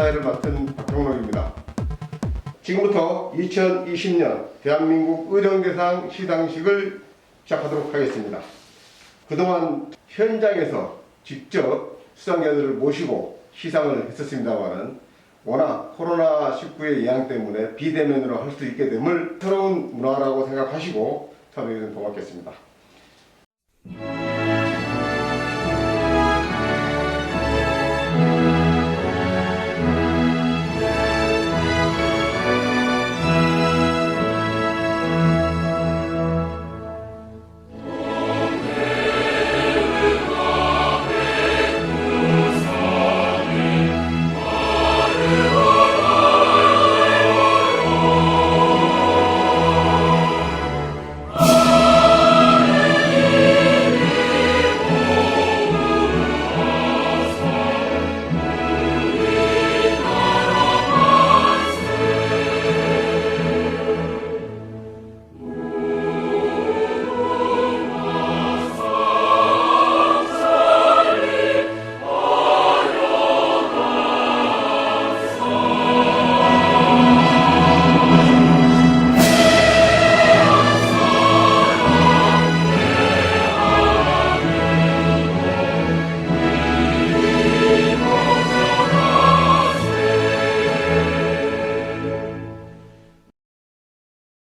심사위를 맡은 박종록입니다. 지금부터 2020년 대한민국 의정대상 시상식을 시작하도록 하겠습니다. 그동안 현장에서 직접 수상자들을 모시고 시상을 했었습니다만 워낙 코로나19의 예양 때문에 비대면으로 할 수 있게 됨을 새로운 문화라고 생각하시고 참여해주셔서 고맙겠습니다.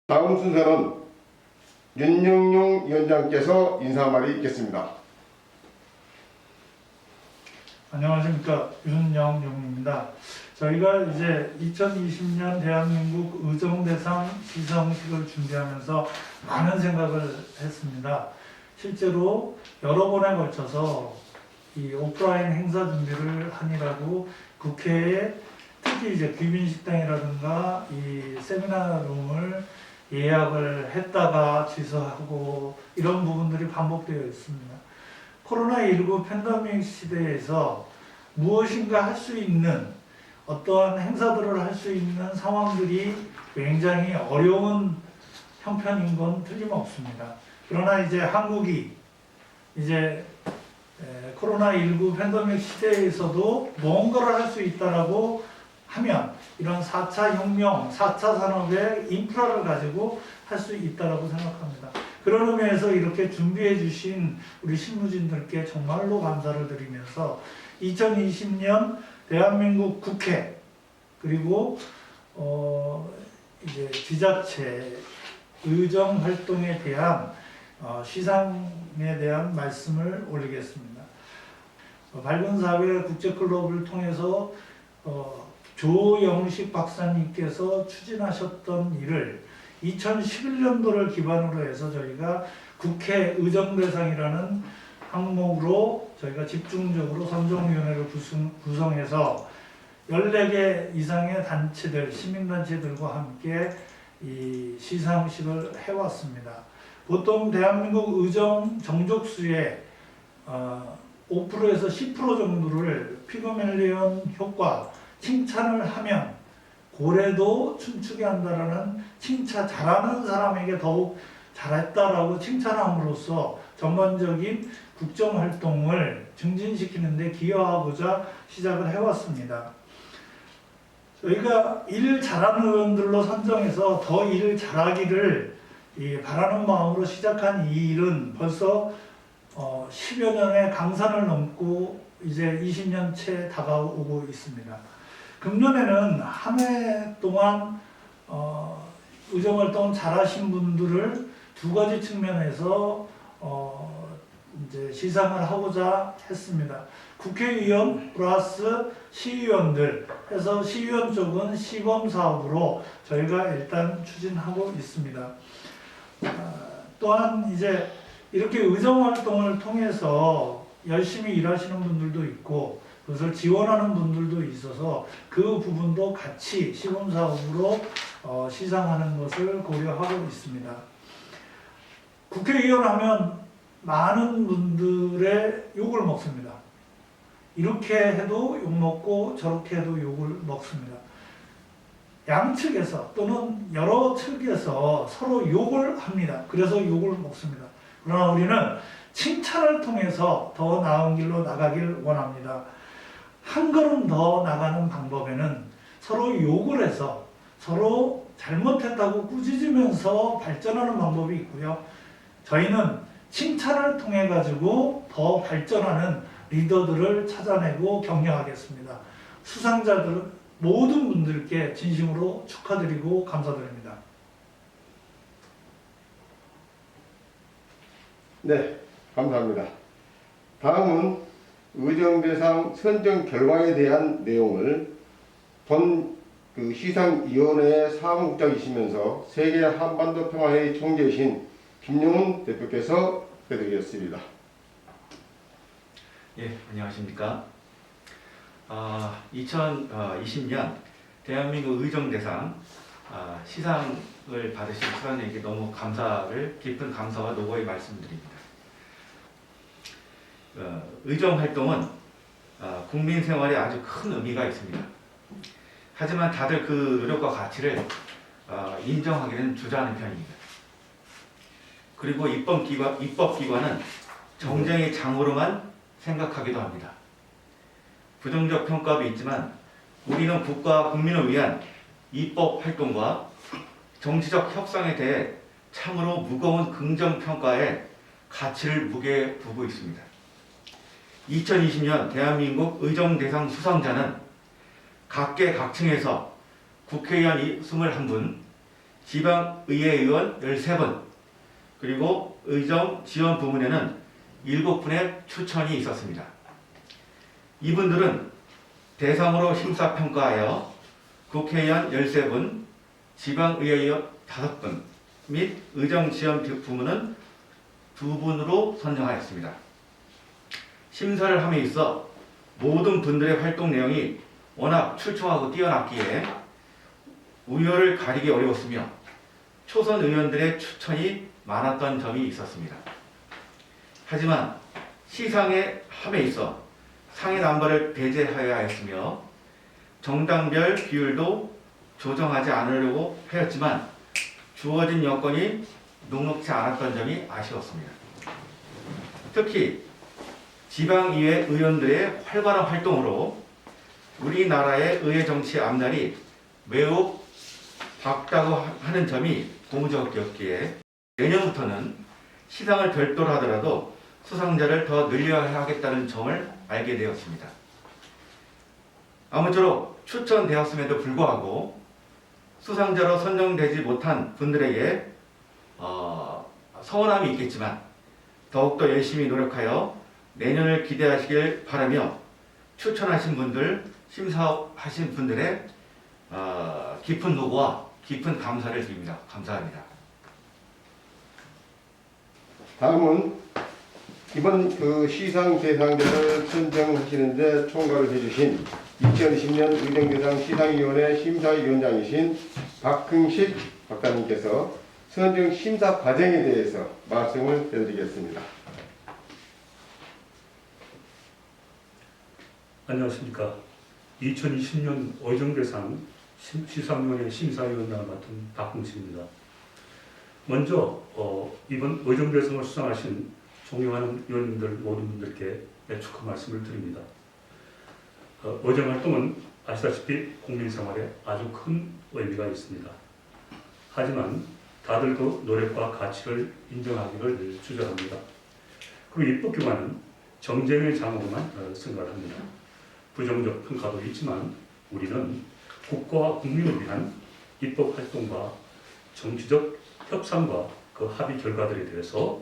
다음 순서는 윤영용 위원장께서 인사 말이 있겠습니다. 안녕하십니까, 윤영용입니다. 저희가 이제 2020년 대한민국 의정대상 시상식을 준비하면서 많은 생각을 했습니다. 실제로 여러 번에 걸쳐서 이 오프라인 행사 준비를 하느라고 국회에 특히 이제 귀빈식당이라든가 이 세미나룸을 예약을 했다가 취소하고 이런 부분들이 반복되어 있습니다. 코로나19 팬데믹 시대에서 무엇인가 할 수 있는 어떠한 행사들을 할 수 있는 상황들이 굉장히 어려운 형편인 건 틀림없습니다. 그러나 이제 한국이 이제 코로나19 팬데믹 시대에서도 무언가를 할 수 있다라고 하면 이런 4차 혁명, 4차 산업의 인프라를 가지고 할 수 있다고 생각합니다. 그런 의미에서 이렇게 준비해 주신 우리 실무진들께 정말로 감사를 드리면서 2020년 대한민국 국회 그리고 이제 지자체 의정 활동에 대한 시상에 대한 말씀을 올리겠습니다. 밝은 사회 국제클럽을 통해서 조영식 박사님께서 추진하셨던 일을 2011년도를 기반으로 해서 저희가 국회 의정대상이라는 항목으로 저희가 집중적으로 선정위원회를 구성해서 14개 이상의 단체들, 시민단체들과 함께 이 시상식을 해왔습니다. 보통 대한민국 의정 정족수의 5%에서 10% 정도를 피그멜리온 효과, 칭찬을 하면 고래도 춤추게 한다라는 잘하는 사람에게 더욱 잘했다라고 칭찬함으로써 전반적인 국정활동을 증진시키는 데 기여하고자 시작을 해왔습니다. 저희가 일 잘하는 의원들로 선정해서 더 일 잘하기를 바라는 마음으로 시작한 이 일은 벌써 10여 년의 강산을 넘고 이제 20년째 다가오고 있습니다. 금년에는 한 해 동안 의정활동 잘하신 분들을 두 가지 측면에서 이제 시상을 하고자 했습니다. 국회의원 플러스 시의원들 해서 시의원 쪽은 시범 사업으로 저희가 일단 추진하고 있습니다. 또한 이제 이렇게 의정활동을 통해서 열심히 일하시는 분들도 있고 그것을 지원하는 분들도 있어서 그 부분도 같이 시범사업으로 시상하는 것을 고려하고 있습니다. 국회의원 하면 많은 분들의 욕을 먹습니다. 이렇게 해도 욕먹고 저렇게 해도 욕을 먹습니다. 양측에서 또는 여러 측에서 서로 욕을 합니다. 그래서 욕을 먹습니다. 그러나 우리는 칭찬을 통해서 더 나은 길로 나가길 원합니다. 한 걸음 더 나가는 방법에는 서로 욕을 해서 서로 잘못했다고 꾸짖으면서 발전하는 방법이 있고요. 저희는 칭찬을 통해 가지고 더 발전하는 리더들을 찾아내고 격려하겠습니다. 수상자들 모든 분들께 진심으로 축하드리고 감사드립니다. 네, 감사합니다. 다음은 의정대상 선정 결과에 대한 내용을 본 시상위원회 사무국장이시면서 세계 한반도 평화회의 총재이신 김용훈 대표께서 해드리겠습니다. 예, 안녕하십니까. 2020년 대한민국 의정대상 시상을 받으신 수상자에게 너무 깊은 감사와 노고의 말씀드립니다. 의정 활동은 국민 생활에 아주 큰 의미가 있습니다. 하지만 다들 그 노력과 가치를 인정하기는 주저하는 편입니다. 그리고 입법기관은 정쟁의 장으로만 생각하기도 합니다. 부정적 평가도 있지만 우리는 국가와 국민을 위한 입법 활동과 정치적 협상에 대해 참으로 무거운 긍정평가에 가치를 무게 두고 있습니다. 2020년 대한민국 의정대상 수상자는 각계각층에서 국회의원 21분, 지방의회의원 13분, 그리고 의정 지원 부문에는 7분의 추천이 있었습니다. 이분들은 대상으로 심사평가하여 국회의원 13분, 지방의회의원 5분 및 의정 지원 부문은 2분으로 선정하였습니다. 심사를 함에 있어 모든 분들의 활동 내용이 워낙 출중하고 뛰어났기에 우열을 가리기 어려웠으며 초선 의원들의 추천이 많았던 점이 있었습니다. 하지만 시상의 함에 있어 상해 남발을 배제하여야 했으며 정당별 비율도 조정하지 않으려고 하였지만 주어진 여건이 녹록지 않았던 점이 아쉬웠습니다. 특히 지방의회 의원들의 활발한 활동으로 우리나라의 의회 정치 앞날이 매우 밝다고 하는 점이 고무적이었기에 내년부터는 시상을 별도로 하더라도 수상자를 더 늘려야 하겠다는 점을 알게 되었습니다. 아무쪼록 추천되었음에도 불구하고 수상자로 선정되지 못한 분들에게 서운함이 있겠지만 더욱더 열심히 노력하여 내년을 기대하시길 바라며 추천하신 분들, 심사하신 분들의 깊은 노고와 깊은 감사를 드립니다. 감사합니다. 다음은 이번 시상 대상자를 선정하시는데 총괄을 해주신 2020년 의정대상 시상위원회 심사위원장이신 박흥식 박사님께서 선정 심사 과정에 대해서 말씀을 해드리겠습니다. 안녕하십니까. 2020년 의정대상 시상위원회 심사위원장을 맡은 박흥식입니다. 먼저 이번 의정대상을 수상하신 존경하는 위원님들 모든 분들께 축하 말씀을 드립니다. 의정활동은 아시다시피 국민생활에 아주 큰 의미가 있습니다. 하지만 다들 그 노력과 가치를 인정하기를 주저합니다. 그리고 입법기관은 정쟁의 장으로만 생각합니다. 부정적 평가도 있지만 우리는 국가와 국민을 위한 입법활동과 정치적 협상과 그 합의 결과들에 대해서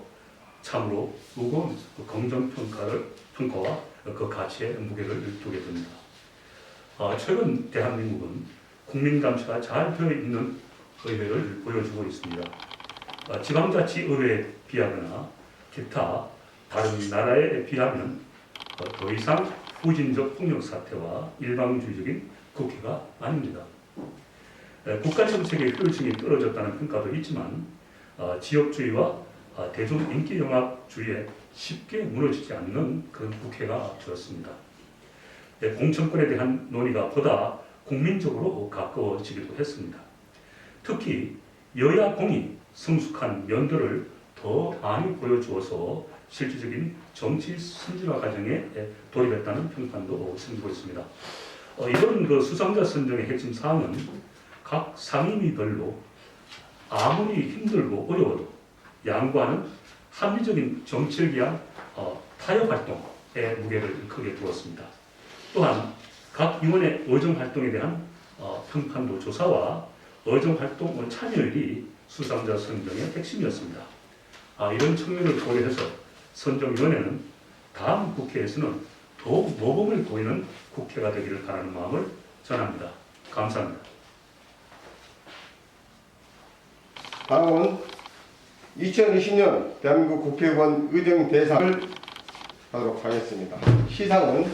참으로 무거운 긍정평가와 그 가치에 무게를 두게 됩니다. 최근 대한민국은 국민감시가 잘 되어 있는 의회를 보여주고 있습니다. 지방자치의회에 비하거나 기타 다른 나라에 비하면 더 이상 후진적 폭력사태와 일방주의적인 국회가 아닙니다. 국가정책의 효율성이 떨어졌다는 평가도 있지만 지역주의와 대중인기영합주의에 쉽게 무너지지 않는 그런 국회가 되었습니다. 공천권에 대한 논의가 보다 국민적으로 가까워지기도 했습니다. 특히 여야 공이 성숙한 면들을 더 많이 보여주어서 실질적인 정치 선진화 과정에 돌입했다는 평판도 생기고 있습니다. 이번 그 수상자 선정의 핵심 사항은 각 상임위별로 아무리 힘들고 어려워도 양보하는 합리적인 정치를 위한 타협 활동에 무게를 크게 두었습니다. 또한 각 의원의 의정 활동에 대한 평판도 조사와 의정 활동 참여율이 수상자 선정의 핵심이었습니다. 이런 측면을 고려해서 선정위원회는 다음 국회에서는 더욱 모범을 보이는 국회가 되기를 바라는 마음을 전합니다. 감사합니다. 다음은 2020년 대한민국 국회의원 의정 대상을 하도록 하겠습니다. 시상은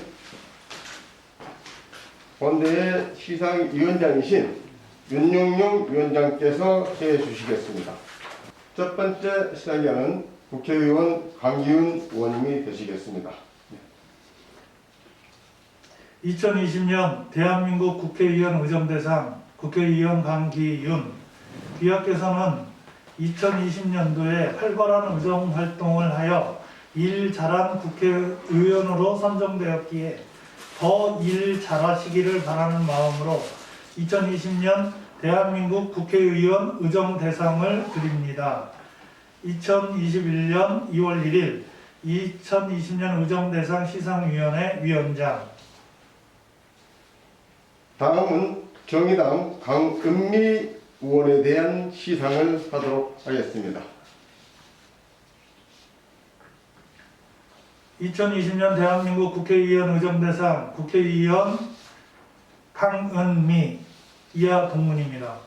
본회의 시상위원장이신 윤영용 위원장께서 해 주시겠습니다. 첫 번째 시상자는 국회의원 강기훈 의원님이 되시겠습니다. 2020년 대한민국 국회의원 의정대상 국회의원 강기윤 귀하께서는 2020년도에 활발한 의정활동을 하여 일 잘한 국회의원으로 선정되었기에 더 일 잘하시기를 바라는 마음으로 2020년 대한민국 국회의원 의정대상을 드립니다. 2021년 2월 1일 2020년 의정대상 시상위원회 위원장. 다음은 정의당 강은미 의원에 대한 시상을 하도록 하겠습니다. 2020년 대한민국 국회의원 의정대상 국회의원 강은미 이하 동문입니다.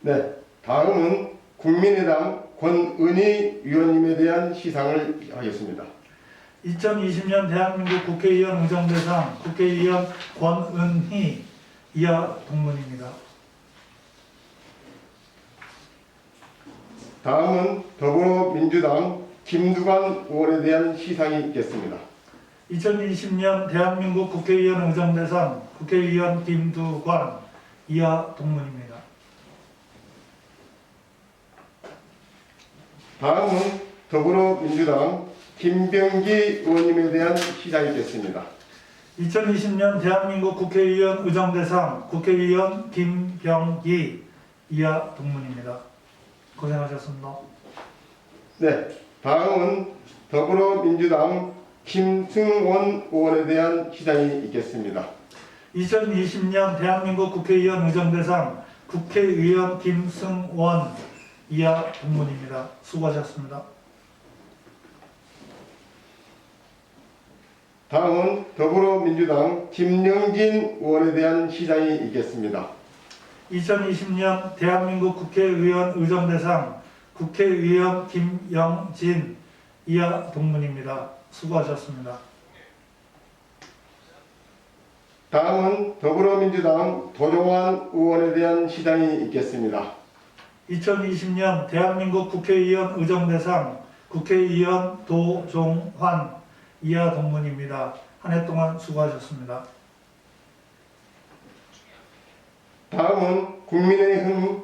네, 다음은 국민의당 권은희 위원님에 대한 시상을 하겠습니다. 2020년 대한민국 국회의원 의정대상 국회의원 권은희 이하 동문입니다. 다음은 더불어민주당 김두관 의원에 대한 시상이 있겠습니다. 2020년 대한민국 국회의원 의정대상 국회의원 김두관 이하 동문입니다. 다음은 더불어민주당 김병기 의원님에 대한 시상이 있겠습니다. 2020년 대한민국 국회의원 의정대상 국회의원 김병기 이하 동문입니다. 고생하셨습니다. 네, 다음은 더불어민주당 김승원 의원에 대한 시상이 있겠습니다. 2020년 대한민국 국회의원 의정대상 국회의원 김승원 이하 동문입니다. 수고하셨습니다. 다음은 더불어민주당 김영진 의원에 대한 시상이 있겠습니다. 2020년 대한민국 국회의원 의정대상 국회의원 김영진 이하 동문입니다. 수고하셨습니다. 다음은 더불어민주당 도종환 의원에 대한 시상이 있겠습니다. 2020년 대한민국 국회의원 의정대상 국회의원 도종환 이하 동문입니다. 한 해 동안 수고하셨습니다. 다음은 국민의힘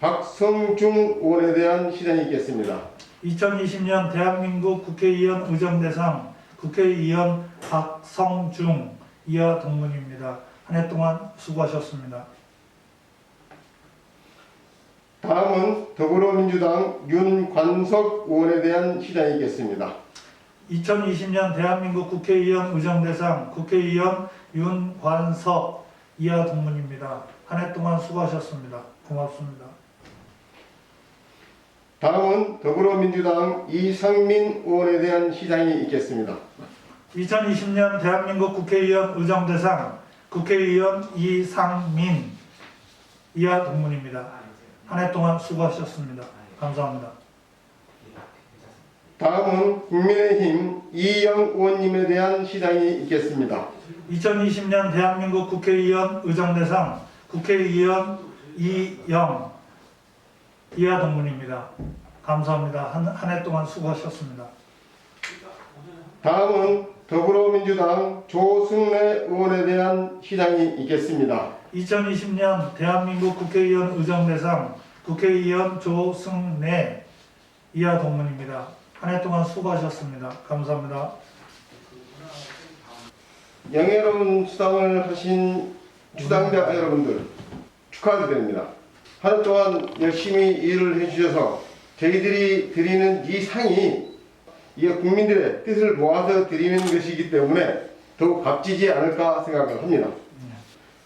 박성중 의원에 대한 시상이 있겠습니다. 2020년 대한민국 국회의원 의정대상 국회의원 박성중 이하 동문입니다. 한 해 동안 수고하셨습니다. 다음은 더불어민주당 윤관석 의원에 대한 시상이 있겠습니다. 2020년 대한민국 국회의원 의정대상 국회의원 윤관석 이하 동문입니다. 한 해 동안 수고하셨습니다. 고맙습니다. 다음은 더불어민주당 이상민 의원에 대한 시상이 있겠습니다. 2020년 대한민국 국회의원 의정대상 국회의원 이상민 이하 동문입니다. 한 해 동안 수고하셨습니다. 감사합니다. 다음은 국민의힘 이영 의원님에 대한 시상이 있겠습니다. 2020년 대한민국 국회의원 의정대상 국회의원 이영 이하 동문입니다. 감사합니다. 한 해 동안 수고하셨습니다. 다음은 더불어민주당 조승래 의원에 대한 시상이 있겠습니다. 2020년 대한민국 국회의원 의정대상 국회의원 조승래 이하 동문입니다. 한 해 동안 수고하셨습니다. 감사합니다. 영예로운 수당을 하신 수당자 여러분들 축하드립니다. 한 해 동안 열심히 일을 해주셔서 저희들이 드리는 이 상이 이게 국민들의 뜻을 모아서 드리는 것이기 때문에 더욱 값지지 않을까 생각을 합니다.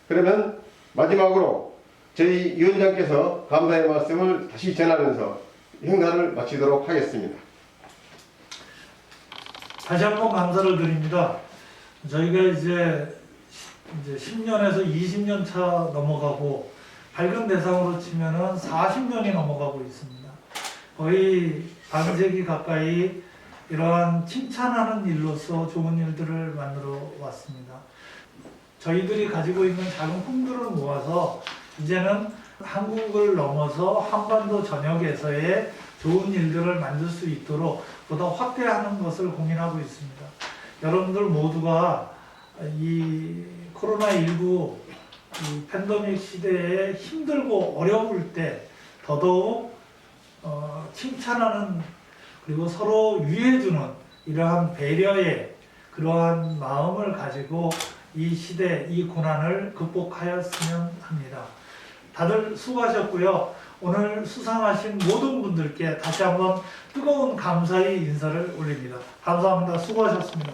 그러면 마지막으로 저희 위원장께서 감사의 말씀을 다시 전하면서 행사를 마치도록 하겠습니다. 다시 한번 감사를 드립니다. 저희가 이제 10년에서 20년 차 넘어가고 밝은 대상으로 치면은 40년이 넘어가고 있습니다. 거의 반세기 가까이 이러한 칭찬하는 일로서 좋은 일들을 만들어 왔습니다. 저희들이 가지고 있는 작은 꿈들을 모아서 이제는 한국을 넘어서 한반도 전역에서의 좋은 일들을 만들 수 있도록 보다 확대하는 것을 고민하고 있습니다. 여러분들 모두가 이 코로나19 이 팬데믹 시대에 힘들고 어려울 때 더더욱 칭찬하는 그리고 서로 위해주는 이러한 배려의 그러한 마음을 가지고 이 시대, 이 고난을 극복하였으면 합니다. 다들 수고하셨고요. 오늘 수상하신 모든 분들께 다시 한번 뜨거운 감사의 인사를 올립니다. 감사합니다. 수고하셨습니다.